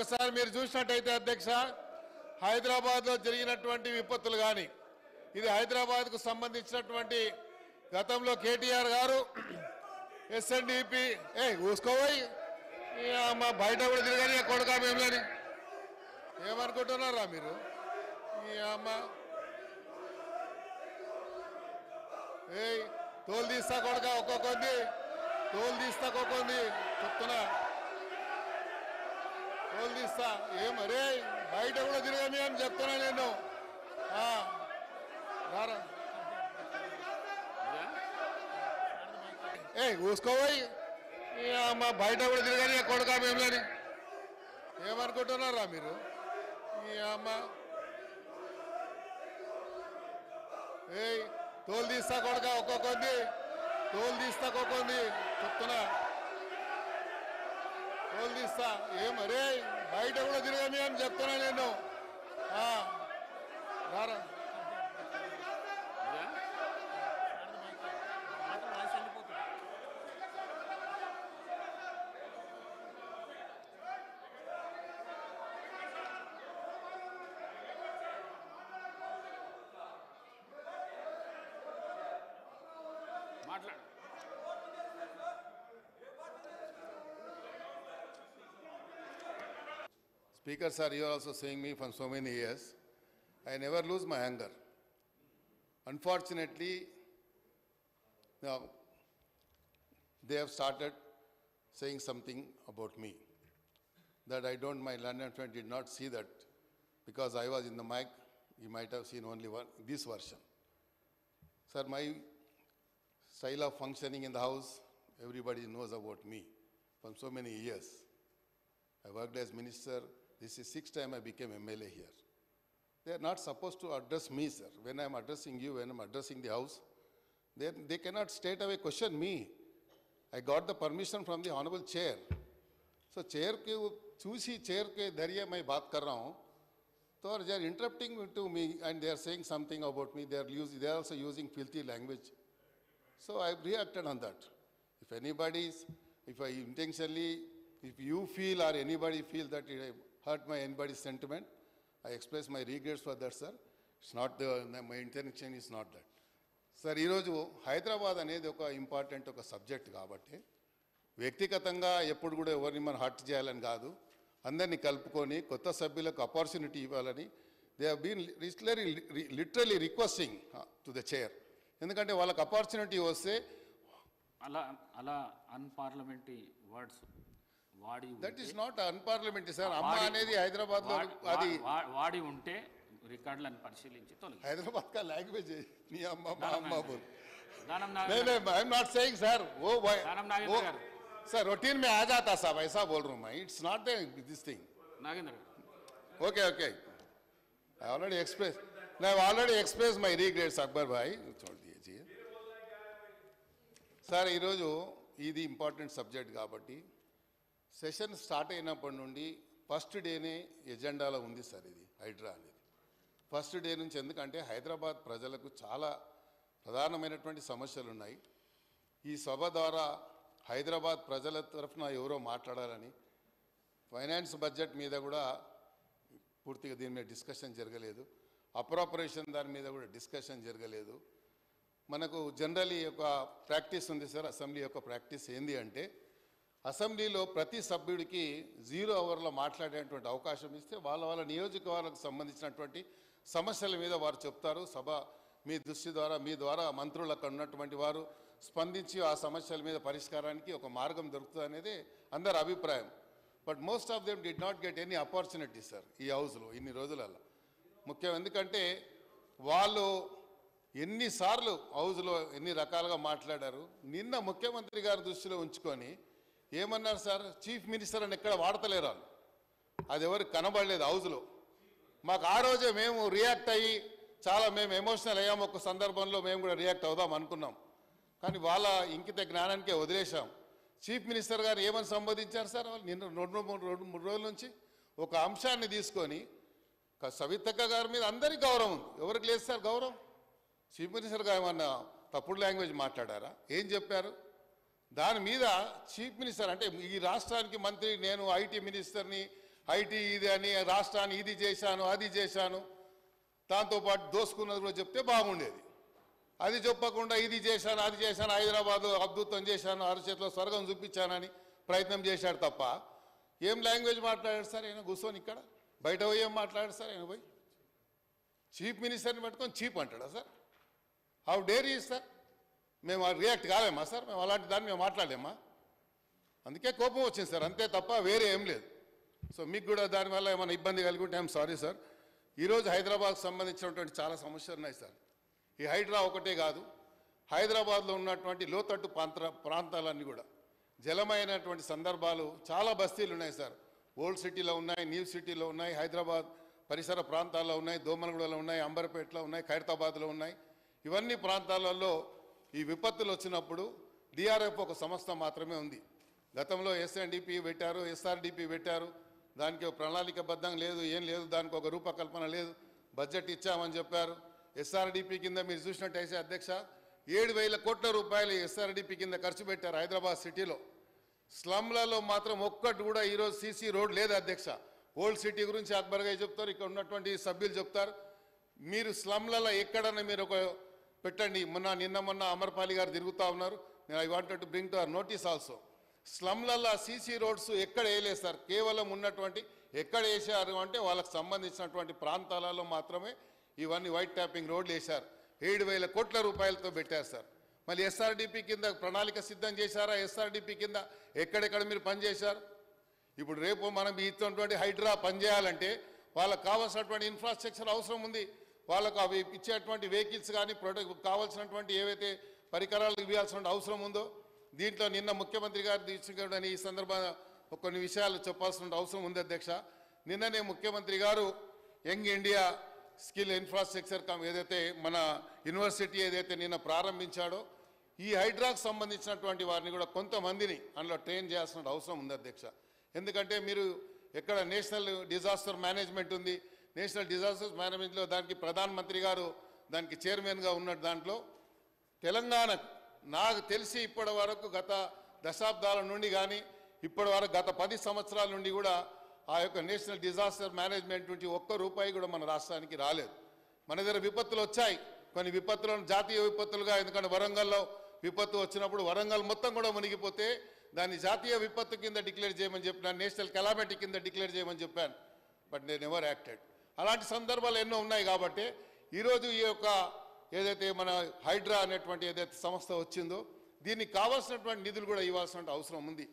ఒకసారి మీరు చూసినట్టయితే అధ్యక్ష, హైదరాబాద్లో జరిగినటువంటి విపత్తులు కానీ, ఇది హైదరాబాద్కు సంబంధించినటువంటి గతంలో కేటీఆర్ గారు ఎస్ఎన్డిపి ఊసుకోపోయి మా బయట కూడా తిరగని కొడుకా మేములని ఏమనుకుంటున్నారా మీరు? ఈ అమ్మ తోలు తీస్తా కొడుక ఒక్కొక్కంది, తోలు తీస్తా ఒక్కొక్కంది చెప్తున్నా, తోలు తీస్తా ఏమరే బయట కూడా తిరగని అని చెప్తున్నా నేను. ఊసుకోపోయి మా బయట కూడా తిరగని కొడుకా మేములని ఏమనుకుంటున్నారా మీరు? ఈ అమ్మ తోలు తీస్తా కొడుక ఒక్కొక్కంది, తోలు తీస్తా ఒక్కొక్కంది చెప్తున్నా, తోలు తీస్తా ఏమరే బయట కూడా తిరగని అని చెప్తున్నా నేను. రారా Speaker sir, you are also saying me for so many years. I never lose my anger. Unfortunately, now they have started saying something about me that I don't, my London friend did not see that because I was in the mic. You might have seen only this version. Sir, my style of functioning in the house, everybody knows about me from so many years. I worked as minister. This is 6th time I became MLA here. They are not supposed to address me, sir. When I am addressing you, when I am addressing the house, they cannot straight away question me. I got the permission from the honorable chair. So chair ke choosy chair ke dariye main baat kar raha hu. So they are interrupting to me and they are saying something about me. They are also using filthy language. So I reacted on that. If I intentionally, if you feel or anybody feel that it hurt anybody's sentiment, I express my regrets for that, sir. It's not my intention is not that. Sir, ఈరోజు హైదరాబాద్ అనేది ఒక important ఒక subject కాబట్టి వ్యక్తిగతంగా ఎప్పుడు కూడా ఎవరిని మనం హర్ట్ చేయాలని కాదు, అందరినీ కలుపుకొని కొత్త సభ్యులకు ఆపర్చునిటీ ఇవ్వాలని they have been literally requesting to the chair. ఎందుకంటే వాళ్ళకి ఆపర్చునిటీ వస్తే అలా అన్పార్లమెంటరీ వర్డ్స్ వాడి that is not unparliamentary sir. అమ్మ అనేది హైదరాబాద్ లో అది వాడి ఉంటే రికార్డులను పరిశీలించి తొలగి హైదరాబాద్ కా లాంగ్వేజ్ నీ అమ్మ మా అమ్మ బోల్ దానం I am not saying sir वो दानम नागेंद्र गाరు सर रूटीन में आ जाता साहब ऐसा बोल रहा हूं मैं. It's not this thing Nagendra okay okay I already express my regrets Akbar भाई छोड़ दीजिए సార్. ఈరోజు ఇది ఇంపార్టెంట్ సబ్జెక్ట్ కాబట్టి సెషన్ స్టార్ట్ అయినప్పటి నుండి ఫస్ట్ డేనే ఎజెండాలో ఉంది సార్ ఇది హైడ్రా అనేది. ఫస్ట్ డే నుంచి ఎందుకంటే హైదరాబాద్ ప్రజలకు చాలా ప్రధానమైనటువంటి సమస్యలు ఉన్నాయి. ఈ సభ ద్వారా హైదరాబాద్ ప్రజల తరఫున ఎవరో మాట్లాడాలని, ఫైనాన్స్ బడ్జెట్ మీద కూడా పూర్తిగా దీని మీద డిస్కషన్ జరగలేదు, అప్రాపరేషన్ దాని మీద కూడా డిస్కషన్ జరగలేదు. మనకు జనరలీ ఒక ప్రాక్టీస్ ఉంది సార్, అసెంబ్లీ యొక్క ప్రాక్టీస్ ఏంది అంటే అసెంబ్లీలో ప్రతి సభ్యుడికి 0 అవర్లో మాట్లాడేటువంటి అవకాశం ఇస్తే వాళ్ళ నియోజకవర్గాలకు సంబంధించినటువంటి సమస్యల మీద వారు చెప్తారు. సభ మీ దృష్టి ద్వారా మీ ద్వారా మంత్రులకు ఉన్నటువంటి వారు స్పందించి ఆ సమస్యల మీద పరిష్కారానికి ఒక మార్గం దొరుకుతుంది అనేది అందరి అభిప్రాయం. But most of them did not get any opportunity sir ఈ హౌస్లో ఇన్ని రోజులలో. ముఖ్యం ఎందుకంటే వాళ్ళు ఎన్నిసార్లు హౌస్లో ఎన్ని రకాలుగా మాట్లాడారు. నిన్న ముఖ్యమంత్రి గారి దృష్టిలో ఉంచుకొని ఏమన్నారు సార్, చీఫ్ మినిస్టర్ అని ఎక్కడ వాడతలేరు వాళ్ళు. అది ఎవరికి కనబడలేదు హౌస్లో. మాకు ఆ రోజే మేము రియాక్ట్ అయ్యి మేము ఎమోషనల్ అయ్యాము. ఒక సందర్భంలో మేము కూడా రియాక్ట్ అవుదాం అనుకున్నాం, కానీ వాళ్ళ ఇంకిత జ్ఞానానికే వదిలేశాం. చీఫ్ మినిస్టర్ గారు ఏమని సంబోధించారు సార్ వాళ్ళు నిన్న 2-3 రోజుల నుంచి ఒక అంశాన్ని తీసుకొని. సవితక్క గారి మీద అందరికీ గౌరవం ఉంది, ఎవరికి లేదు సార్ గౌరవం? చీఫ్ మినిస్టర్ గారు ఏమన్నా తప్పుడు లాంగ్వేజ్ మాట్లాడారా? ఏం చెప్పారు? దాని మీద చీఫ్ మినిస్టర్ అంటే ఈ రాష్ట్రానికి మంత్రి, నేను ఐటీ మినిస్టర్ని, ఐటీ ఇది అని రాష్ట్రాన్ని ఇది చేశాను అది చేశాను దాంతోపాటు దోసుకున్నది కూడా చెప్తే బాగుండేది. అది చెప్పకుండా ఇది చేశాను అది చేశాను హైదరాబాద్ అద్భుతం చేశాను అరచేతిలో స్వర్గం చూపించానని ప్రయత్నం చేశాడు తప్ప ఏం లాంగ్వేజ్ మాట్లాడాడు సార్ ఆయన కూర్చొని ఇక్కడ బయట పోయి ఏం మాట్లాడాడు సార్ ఆయన పోయి చీఫ్ మినిస్టర్ని పెట్టుకొని చీప్ అంటాడా సార్? హౌ డేర్ ఈ సార్? మేము రియాక్ట్ కాలేమా సార్? మేము అలాంటి దాన్ని మేము మాట్లాడలేమా? అందుకే కోపం వచ్చింది సార్, అంతే తప్ప వేరే ఏం లేదు. సో మీకు కూడా దానివల్ల ఏమైనా ఇబ్బంది కలిగి ఉంటే ఐఎమ్ సారీ సార్. ఈరోజు హైదరాబాద్కు సంబంధించినటువంటి చాలా సమస్యలు ఉన్నాయి సార్. ఈ హైడ్రా ఒకటే కాదు, హైదరాబాద్లో ఉన్నటువంటి లోతట్టు ప్రాంతాలన్నీ కూడా జలమైనటువంటి సందర్భాలు చాలా బస్తీలు ఉన్నాయి సార్. ఓల్డ్ సిటీలో ఉన్నాయి, న్యూ సిటీలో ఉన్నాయి, హైదరాబాద్ పరిసర ప్రాంతాల్లో ఉన్నాయి, దోమలగూడలో ఉన్నాయి, అంబర్పేటలో ఉన్నాయి, ఖైరతాబాద్లో ఉన్నాయి. ఇవన్నీ ప్రాంతాలలో ఈ విపత్తులు వచ్చినప్పుడు డిఆర్ఎఫ్ ఒక సంస్థ మాత్రమే ఉంది. గతంలో ఎస్ఎన్డిపి పెట్టారు, ఎస్ఆర్డిపి పెట్టారు, దానికి ఒక ప్రణాళికబద్ధం లేదు, ఏం లేదు, దానికి ఒక రూపకల్పన లేదు, బడ్జెట్ ఇచ్చామని చెప్పారు. ఎస్ఆర్డిపి కింద మీరు చూసినట్టయితే అధ్యక్ష 7,000 కోట్ల రూపాయలు ఎస్ఆర్డిపి కింద ఖర్చు పెట్టారు హైదరాబాద్ సిటీలో. స్లమ్లలో మాత్రం ఒక్కటి కూడా ఈరోజు సీసీ రోడ్ లేదు అధ్యక్ష. ఓల్డ్ సిటీ గురించి అక్బర్ గారు చెప్తారు, ఇక్కడ ఉన్నటువంటి సభ్యులు చెప్తారు. మీరు స్లమ్లలో ఎక్కడన్నా మీరు ఒక పెట్టండి. నిన్న అమర్పాలి గారు తిరుగుతూ ఉన్నారు. నేను I wanted to bring to our notice also. స్లమ్లలో సీసీ రోడ్స్ ఎక్కడ వేయలేదు సార్. కేవలం ఉన్నటువంటి ఎక్కడ వేసారు అంటే వాళ్ళకి సంబంధించినటువంటి ప్రాంతాలలో మాత్రమే ఇవన్నీ వైట్ ట్యాపింగ్ రోడ్లు వేశారు. 7,000 కోట్ల రూపాయలతో పెట్టారు సార్. మళ్ళీ ఎస్ఆర్డిపి కింద ప్రణాళిక సిద్ధం చేశారా? ఎస్ఆర్డిపి కింద ఎక్కడెక్కడ మీరు పనిచేశారు? ఇప్పుడు రేపు మనం ఇచ్చినటువంటి హైడ్రా పనిచేయాలంటే వాళ్ళకు కావాల్సినటువంటి ఇన్ఫ్రాస్ట్రక్చర్ అవసరం ఉంది. వాళ్ళకు అవి ఇచ్చేటువంటి వెహికల్స్ కానీ కావాల్సినటువంటి ఏవైతే పరికరాలు ఇవ్వాల్సిన అవసరం ఉందో దీంట్లో నిన్న ముఖ్యమంత్రి గారు తీసుకుని ఈ సందర్భంగా కొన్ని విషయాలు చెప్పాల్సిన అవసరం ఉంది అధ్యక్ష. నిన్ననే ముఖ్యమంత్రి గారు యంగ్ ఇండియా స్కిల్ ఇన్ఫ్రాస్ట్రక్చర్ ఏదైతే మన యూనివర్సిటీ ఏదైతే నిన్న ప్రారంభించాడో ఈ హైడ్రాకు సంబంధించినటువంటి వారిని కూడా కొంతమందిని అందులో ట్రైన్ చేయాల్సిన అవసరం ఉంది అధ్యక్ష. ఎందుకంటే మీరు ఎక్కడ నేషనల్ డిజాస్టర్ మేనేజ్మెంట్ ఉంది, నేషనల్ డిజాస్టర్ మేనేజ్మెంట్లో దానికి ప్రధానమంత్రి గారు దానికి చైర్మన్గా ఉన్న దాంట్లో తెలంగాణకు నాకు తెలిసి ఇప్పటి వరకు గత దశాబ్దాల నుండి కానీ ఇప్పటి వరకు గత 10 సంవత్సరాల నుండి కూడా ఆ యొక్క నేషనల్ డిజాస్టర్ మేనేజ్మెంట్ నుంచి ఒక్క రూపాయి కూడా మన రాష్ట్రానికి రాలేదు. మన దగ్గర విపత్తులు వచ్చాయి, కొన్ని విపత్తులను జాతీయ విపత్తులుగా, ఎందుకంటే వరంగల్లో విపత్తు వచ్చినప్పుడు వరంగల్ మొత్తం కూడా మునిగిపోతే దాన్ని జాతీయ విపత్తు కింద డిక్లేర్ చేయమని చెప్పినాను, నేషనల్ కెలామిటీ కింద డిక్లేర్ చేయమని చెప్పాను. But they never acted. అలాంటి సందర్భాలు ఎన్నో ఉన్నాయి. కాబట్టి ఈరోజు ఈ యొక్క ఏదైతే మన హైడ్రా అనేటువంటి ఏదైతే సంస్థ వచ్చిందో దీనికి కావాల్సినటువంటి నిధులు కూడా ఇవ్వాల్సిన అవసరం ఉంది.